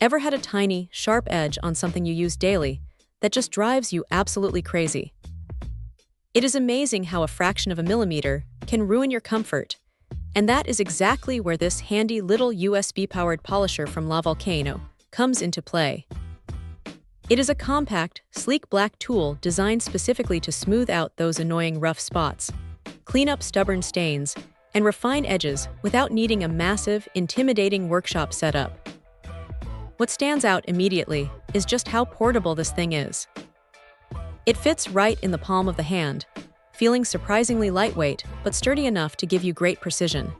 Ever had a tiny, sharp edge on something you use daily that just drives you absolutely crazy? It is amazing how a fraction of a millimeter can ruin your comfort, and that is exactly where this handy little USB-powered polisher from LaVolcano comes into play. It is a compact, sleek black tool designed specifically to smooth out those annoying rough spots, clean up stubborn stains, and refine edges without needing a massive, intimidating workshop setup. What stands out immediately is just how portable this thing is. It fits right in the palm of the hand, feeling surprisingly lightweight but sturdy enough to give you great precision.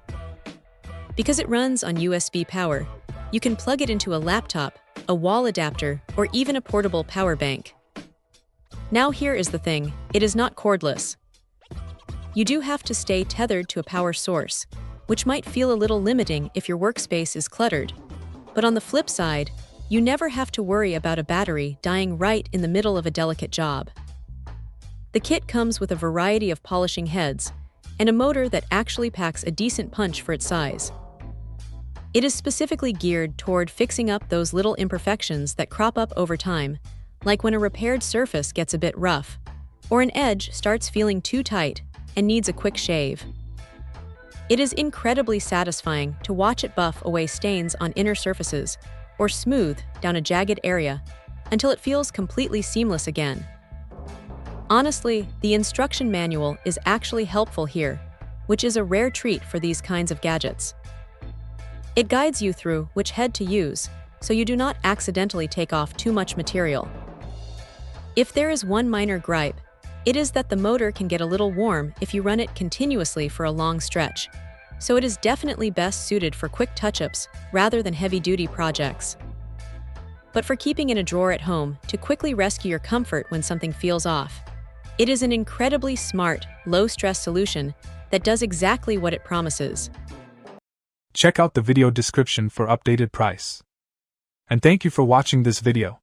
Because it runs on USB power, you can plug it into a laptop, a wall adapter, or even a portable power bank. Now here is the thing, it is not cordless. You do have to stay tethered to a power source, which might feel a little limiting if your workspace is cluttered. But on the flip side, you never have to worry about a battery dying right in the middle of a delicate job. The kit comes with a variety of polishing heads and a motor that actually packs a decent punch for its size. It is specifically geared toward fixing up those little imperfections that crop up over time, like when a repaired surface gets a bit rough, or an edge starts feeling too tight and needs a quick shave. It is incredibly satisfying to watch it buff away stains on inner surfaces or smooth down a jagged area until it feels completely seamless again. Honestly, the instruction manual is actually helpful here, which is a rare treat for these kinds of gadgets. It guides you through which head to use, so you do not accidentally take off too much material. If there is one minor gripe, it is that the motor can get a little warm if you run it continuously for a long stretch, so it is definitely best suited for quick touch-ups rather than heavy-duty projects. But for keeping in a drawer at home to quickly rescue your comfort when something feels off, it is an incredibly smart, low-stress solution that does exactly what it promises. Check out the video description for updated price. And thank you for watching this video.